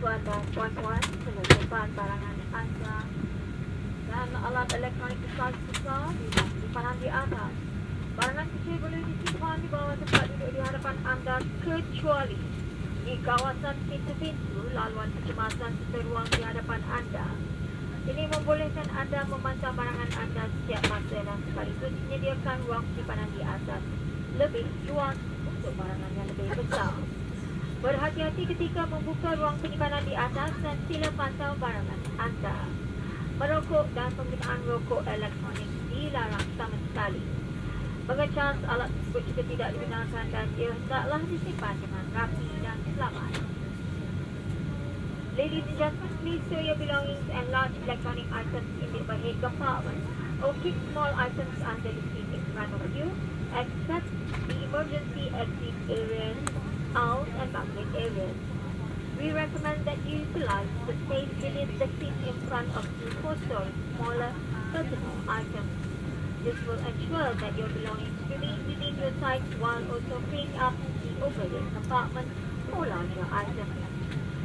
Tuan dan puan-puan, penutupan barangan anda dan alat elektronik besar-besar disimpan di atas. Barangan kecil boleh disimpan di bawah tempat duduk di hadapan anda kecuali di kawasan pintu-pintu laluan kecemasan serta ruang di hadapan anda. Ini membolehkan anda memantau barangan anda setiap masa dan sekaligus menyediakan ruang simpanan di atas lebih luas untuk barangan yang lebih besar. Berhati-hati ketika membuka ruang penyimpanan di atas dan sila pantau barangan anda. Merokok dan penggunaan rokok elektronik dilarang sama sekali. Mengecas alat tersebut jika tidak digunakan dan ia hendaklah disimpan dengan rapi dan selamat. Ladies and gentlemen, please store your belongings and large electronic items in the overhead compartment or keep small items under the seat in front of you, except the emergency exit areas, aisles and bucket areas. We recommend that you utilize the space beneath the seat in front of you for storing smaller personal items. This will ensure that your belongings remain within your sight while also freeing up the overhead compartment for larger items.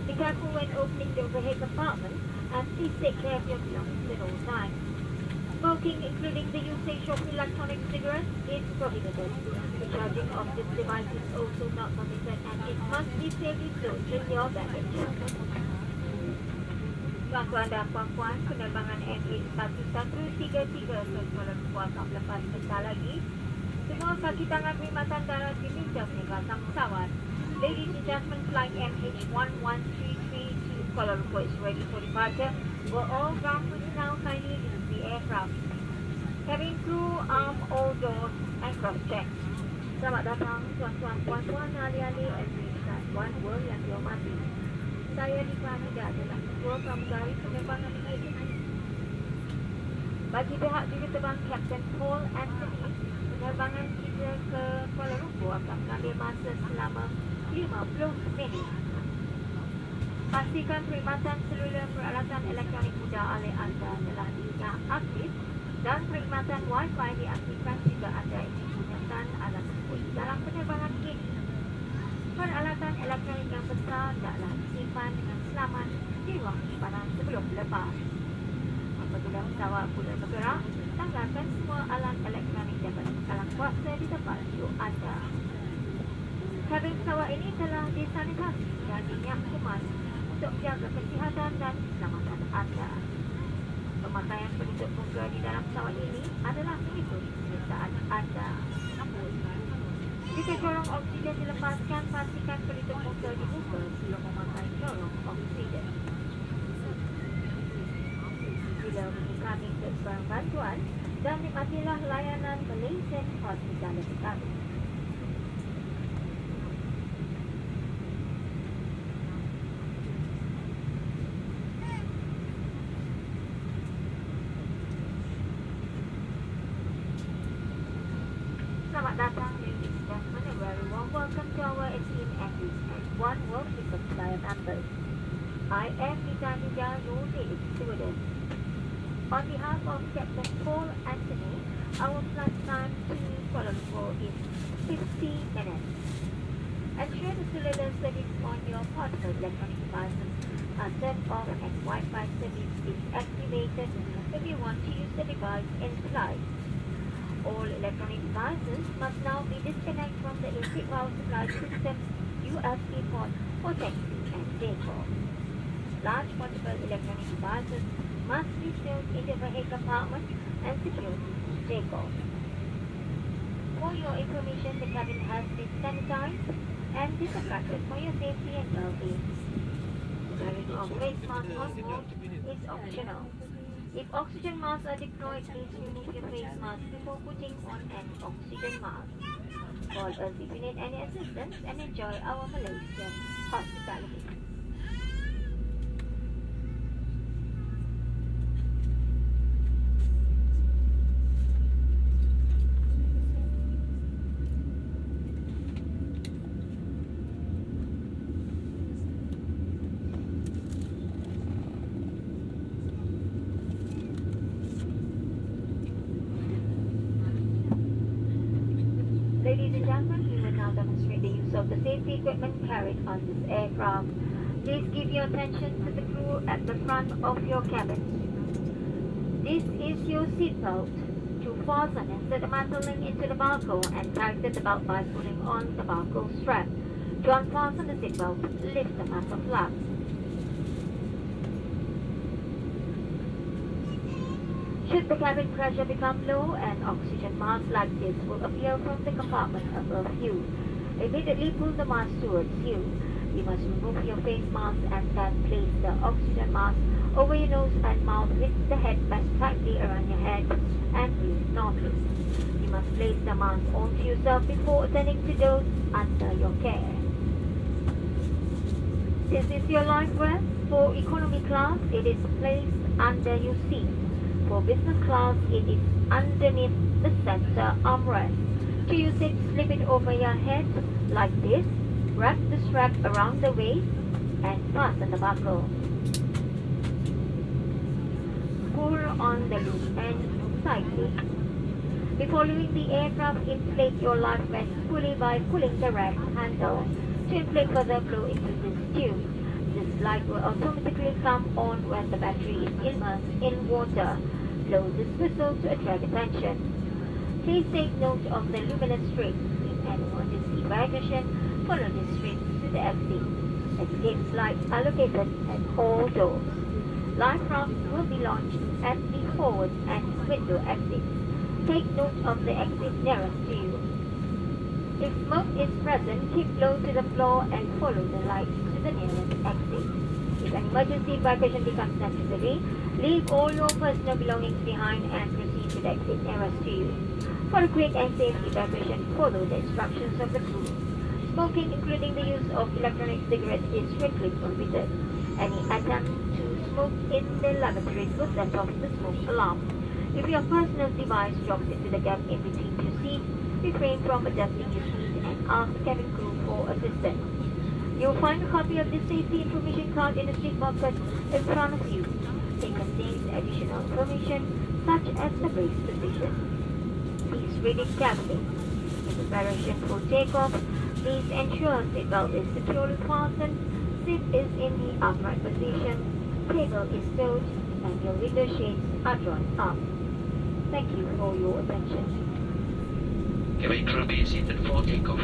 Be careful when opening the overhead compartment and please take care of your belongings at all times. Smoking, including the usage of electronic cigarettes, is prohibited. The charging of this device is also not permitted and it must be safely stored in your baggage. Tuan-tuan dan puan-puan, penerbangan MH1133 ke Kuala Lumpur akan lepas sebentar lagi. Semua kaki tangan perkhidmatan darat diminta meninggalkan pesawat. Ladies and gentlemen, flight MH1133 to Kuala Lumpur is ready for departure. Will all ground personnel kindly use the aircraft? Cabin crew, arm all doors and cross-check. Selamat datang tuan-tuan, puan-puan, ahli-ahli administrasi One World yang dihormati. Saya Dika Nida adalah ketua pramugari penerbangan ini. Bagi pihak juruterbang Captain Paul Anthony, penerbangan kita ke Kuala Lumpur akan mengambil masa selama 50 minit. Pastikan perkhidmatan seluler peralatan elektronik mudah oleh anda telah diaktif dan perkhidmatan Wi-Fi diaktifkan jika anda ingin menggunakan alat tersebut dalam penerbangan ini. Peralatan elektronik yang besar hendaklah disimpan dengan selamat di ruang simpanan sebelum lepas. Apabila pesawat mula bergerak, tanggalkan semua alat elektronik dapat berkalang kuasa di tempat duduk anda. Kabin pesawat ini telah disanitasi dan minyak kemas untuk menjaga kesihatan dan keselamatan anda. Pemakaian penutup muka di dalam pesawat ini adalah mengikut permintaan anda. Jika corong oksigen dilepaskan, pastikan penutup muka dibuka sebelum memakai corong oksigen. Bila kami ke sebarang bantuan dan nikmatilah layanan Malaysian Hospitality kami. Selamat datang ladies and gentlemen, a very warm welcome to our esteemed Andes and One World Frequent Flyer members. I am Nita Nida, your daily stewardess. On behalf of Captain Paul Anthony, our flight time to Kuala Lumpur is 50 minutes. Ensure the cellular service on your portable electronic devices are turned off and Wi-Fi service is activated if you want to use the device in flight. All electronic devices must now be disconnected from the electric power supply system's USB port for taxi and takeoff. Large portable electronic devices must be stored in the overhead compartment and secured to takeoff. For your information, the cabin has been sanitized and disinfected for your safety and well-being. Wearing of face mask on board is optional. If oxygen masks are deployed, please remove your face mask before putting on an oxygen mask. Call us if you need any assistance and enjoy our Malaysian hospitality. Ladies and gentlemen, we will now demonstrate the use of the safety equipment carried on this aircraft. Please give your attention to the crew at the front of your cabin. This is your seatbelt. To fasten, insert the mantling into the buckle and tighten the belt by pulling on the buckle strap. To unfasten the seatbelt, lift the mantle flap. Should the cabin pressure become low, an oxygen mask like this will appear from the compartment above you. Immediately pull the mask towards you. You must remove your face mask and then place the oxygen mask over your nose and mouth with the headband tightly around your head and breathe normally. You must place the mask onto yourself before attending to those under your care. This is your life vest. For economy class, it is placed under your seat. For business class, it is underneath the center armrest. To use it, slip it over your head like this. Wrap the strap around the waist and fasten the buckle. Pull on the loop end tightly. Before leaving the aircraft, inflate your life vest fully by pulling the rack handle. To inflate further, blow into this tube. This light will automatically come on when the battery is immersed in water. Blow this whistle to attract attention. Please take note of the luminous strips. If anyone is evacuation, follow the strips to the exit. Escape lights are located at all doors. Life rafts will be launched at the forward and window exits. Take note of the exit nearest to you. If smoke is present, keep low to the floor and follow the lights to the nearest exit. If an emergency evacuation becomes necessary, leave all your personal belongings behind and proceed to the exit nearest to you. For a quick and safe evacuation, follow the instructions of the crew. Smoking, including the use of electronic cigarettes, is strictly prohibited. Any attempt to smoke in the lavatories will set off the smoke alarm. If your personal device drops into the gap in between two seats, refrain from adjusting your seat and ask the cabin crew for assistance. You'll find a copy of the safety information card in the seat pocket in front of you. It contains additional information such as the brace position. Please read it carefully. In preparation for takeoff, please ensure seatbelt is securely fastened, seat is in the upright position, table is stowed, and your window shades are drawn up. Thank you for your attention. Cabin crew be seated for takeoff.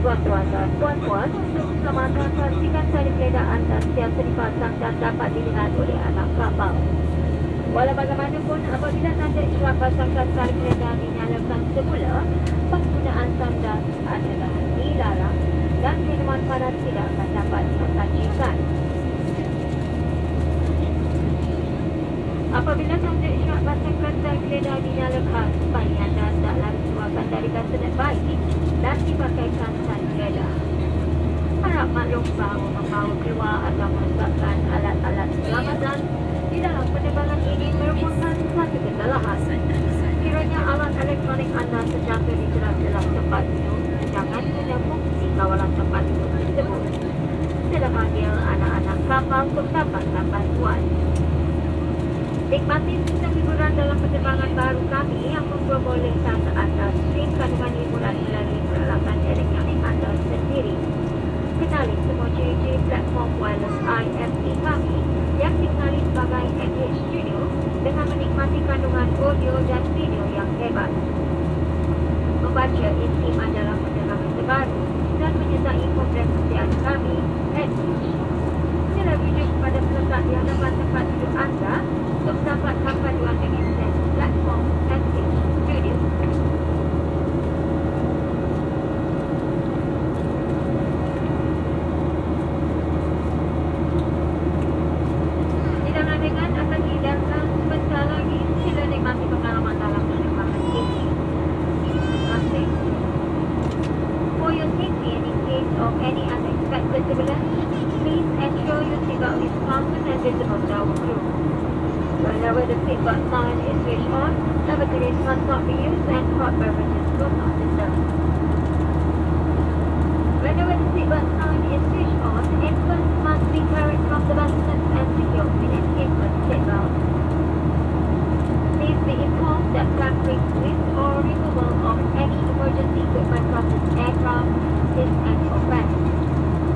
Tuan-tuan dan puan-puan, untuk keselamatan pastikan tali peledak anda sentiasa dipasang dan dapat dilihat oleh anak kapal. Walau bagaimanapun, apabila tanda isyarat pasangkan tali peledak dinyalakan semula, penggunaan tanda adalah dilarang dan minuman panas tidak akan dapat disajikan. Apabila tanda isyarat pasangkan tali peledak dinyalakan, supaya anda hendaklah dikeluarkan dari kasenet baik dan dipakaikan tali peledak. Harap maklum bahawa membawa keluar atau merosakkan alat-alat selamatan di dalam penerbangan ini merupakan satu kesalahan. Kiranya alat elektronik anda terjaga di dalam tempat duduk, jangan guna fungsi kawalan tempat duduk tersebut. Sila panggil anak-anak kapal untuk dapatkan bantuan. Nikmati sistem hiburan dalam penerbangan baru kami yang memperbolehkan anda stream kandungan hiburan melalui peralatan elektronik anda sendiri. Kenali semua ciri-ciri platform wireless IFE kami yang dikenali sebagai MH Studio dengan menikmati kandungan audio dan video yang hebat. Membaca isi majalah penerbangan terbaru dan menyertai program sosial kami, MH. Sila rujuk kepada pelekat di hadapan tempat duduk anda untuk mendapatkan panduan mengakses platform MH Studio. of any unexpected turbulence, please ensure your seatbelt is fastened and visible to our crew. Whenever the seatbelt sign is switched on, lavatories must not be used and hot beverages will not be served. Whenever the seatbelt sign is switched on, infants must be carried from the baskets and secured with an infant seatbelt. Please be informed that tampering with or removal of any emergency equipment from this aircraft is an offense.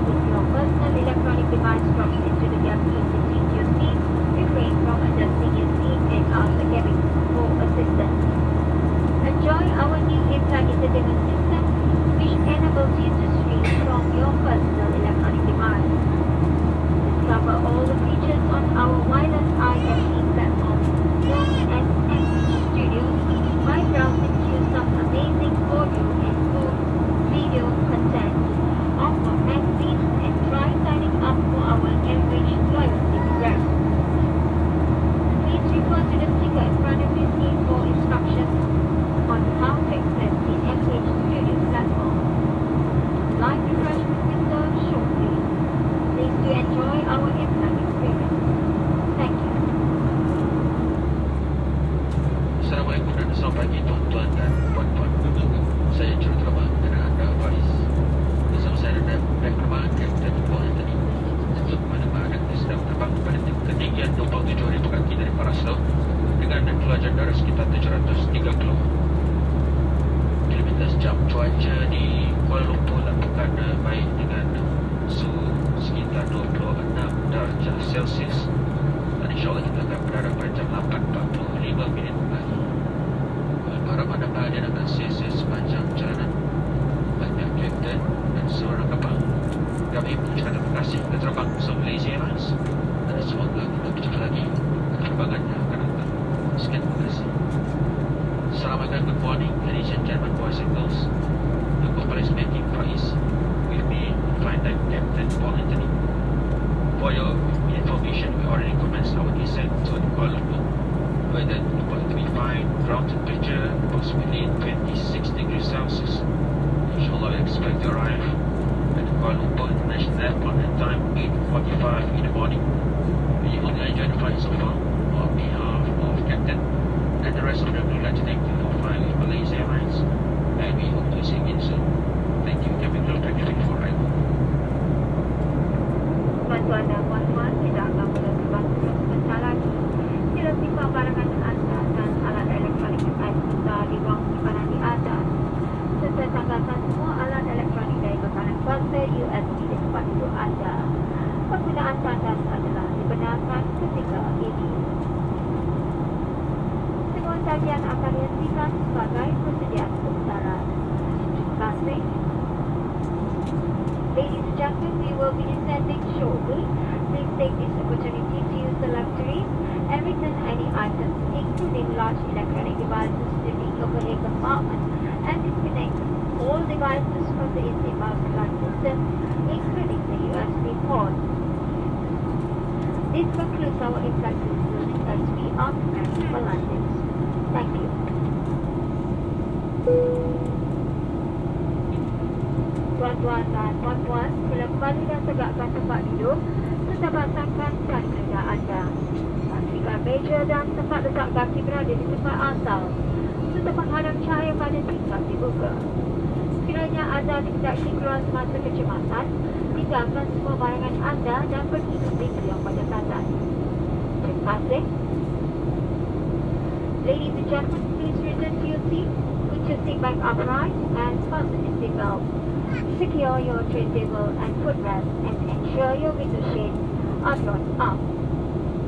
If your personal electronic device drops into the gap between your seat, refrain from adjusting your seat and ask the cabin for assistance. Enjoy our new in-flight entertainment system, which enables you to stream from your personal electronic device. Discover all the features on our wireless IFE platform known as MV Studios by browsing through some amazing audio and video content. Offer magazines and try signing up for our enriched loyalty program. Please refer to the sticker in front of your seat for instructions on how to access the MH Studios platform. Live refreshments will serve shortly. Please do enjoy our in-flight experience. Thank you. Assalamualaikum dan selamat pagi tuan-tuan dan puan-puan. Saya juruterbang dan anda Faris. Bersama saya ada penerbangan Kapten Paul Anthony. Untuk penerbangan kita sedang terbang pada ketinggian 27,000 kaki dari Paras Laut dengan keluaran udara sekitar 730 km sejam. Cuaca di Kuala Lumpur lakukan baik dengan suhu sekitar 26 darjah Celsius. Dan insyaAllah kita akan berada pada jam 8.45 minit lagi. Harap anda berada dengan selesa sepanjang perjalanan. Banyak kapten dan seorang kapal. Kami mengucapkan terima kasih kepada terbang bersama Malaysia Airlines dan semoga kita berjumpa lagi di penerbangan yang akan datang. Sekian, terima kasih. Assalamualaikum, good morning, ladies and gentlemen, boys and girls. The company is making Faiz. With me, flight deck Captain Paul Anthony. For your information, we already commenced our descent to Kuala Lumpur. Weather going to be fine, ground temperature approximately 26 degrees Celsius. Inshallah, we expect to arrive at Kuala Lumpur International Airport at time 8:45 in the morning. We hope you enjoy the flight so far. On behalf of Captain and the rest of the crew, I'd like to thank you for flying with Malaysia Airlines, and we hope to see you again soon. Thank you, Captain Crew. Thank you for arrival. Tuan-tuan dan puan-puan, kita akan mula terbang terus sebentar lagi. Sila simpan barangan anda dan alat elektronik device kita di ruang simpanan di atas. Serta tanggalkan semua alat elektronik dari bekalan kuasa USB di tempat duduk anda. Penggunaan tandas adalah dibenarkan ketika ini. Semua sajian akan dihentikan sebagai persediaan sementara. Terima kasih. Ladies and gentlemen, we will be descending shortly. Please take this opportunity to use the lavatories and return any items, including large electronic devices, to the overhead compartment and disconnect all devices from the in-seat plug system, including the USB port. This concludes our in-flight system as we are preparing for landings. Thank you. Tuan-tuan dan puan-puan, sila kembali dan tegakkan tempat duduk serta basahkan tali kerja anda. Pastikan meja dan tempat letak kaki berada di tempat asal serta menghadap cahaya pada tingkap dibuka. Sekiranya anda dideteksi keluar semasa kecemasan, tinggalkan semua barangan anda dan pergi ke pintu yang berdekatan. Terima kasih. Ladies and gentlemen, please return to your seat. Put your seat back upright and fasten your seatbelt. Secure your tray table and footrest and ensure your window shades are drawn up.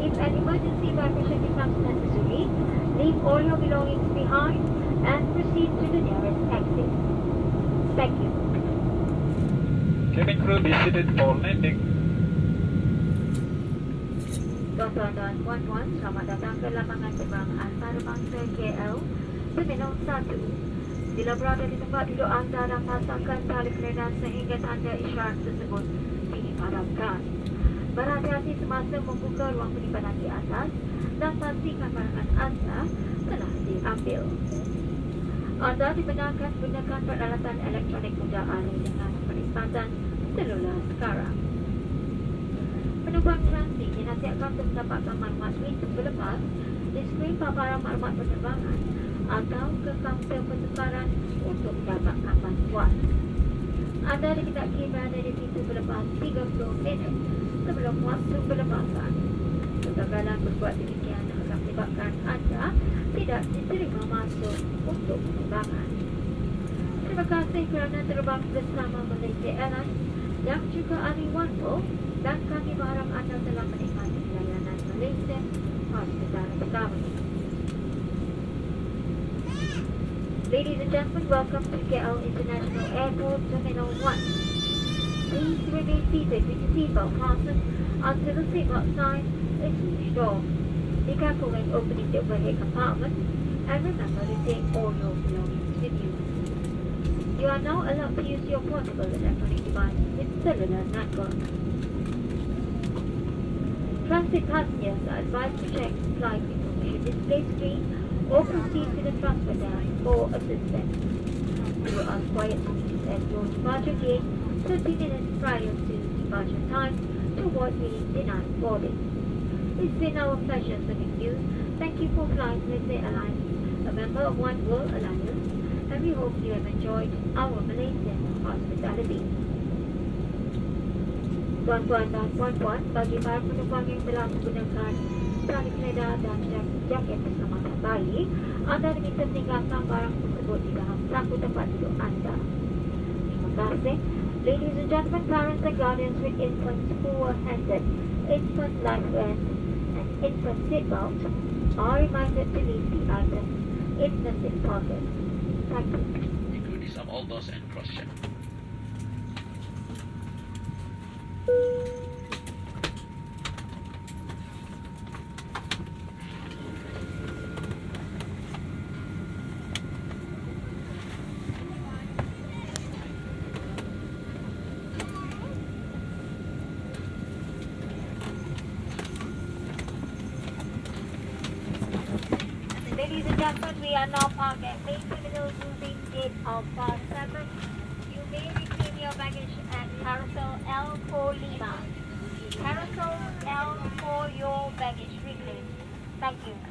If an emergency evacuation becomes necessary, leave all your belongings behind and proceed to the nearest exit. Thank you. Cabin crew be seated for landing. Tuan-tuan dan puan-puan, selamat datang ke lapangan terbang antarabangsa KL Terminal 1. Bila berada di tempat duduk anda dan pasangkan tali kerenan sehingga tanda isyarat tersebut diharapkan. Berhati-hati semasa membuka ruang penyimpanan di atas dan pastikan barangan anda telah diambil. Anda dibenarkan gunakan peralatan elektronik mudah alih dengan peristatan seluler sekarang. Penumpang transit dinasihatkan untuk mendapatkan maklumat itu berlepas di skrin paparan maklumat penerbangan atau ke kaunter pertukaran untuk mendapatkan bantuan. Anda dihendaki berada di pintu berlepas 30 minit sebelum waktu pelepasan. Kegagalan berbuat demikian akan menyebabkan anda tidak diterima masuk untuk penerbangan. Terima kasih kerana terbang bersama Malaysia Airlines yang juga ahli OneWorld, dan kami berharap anda telah menikmati layanan Malaysia Hospitality kami. Ladies and gentlemen, welcome to KL International Airport Terminal 1. Please remain seated with your seatbelt fastened until the seatbelt sign is switched off. Be careful when opening the overhead compartment and remember to take all your belongings with you. You are now allowed to use your portable electronic device with cellular network. Transit passengers are advised to check flight information display screen or proceed to the transfer desk for assistance. You are required to meet at your departure gate 30 minutes prior to departure time to avoid being denied boarding. It's been our pleasure serving you. Thank you for flying Malaysia Airlines, a member of One World Alliance, and we hope you have enjoyed our Malaysian hospitality. Tuan-tuan dan puan-puan, bagi para penumpang yang telah menggunakan tali peledah dan jaket keselamatan bayi, anda diminta meninggalkan barang tersebut di dalam saku tempat duduk anda. Terima kasih. Ladies and gentlemen, parents and guardians with infants who were handed infant life vest and infant seatbelt are reminded to leave the items in the seat pocket. Thank you. Include disarm all doors and cross-check. Ladies and gentlemen, we are now parked at main terminal moving gate Alpha 7. You may retrieve your baggage at Carousel L for Lima. Carousel L for your baggage reclaim. Thank you.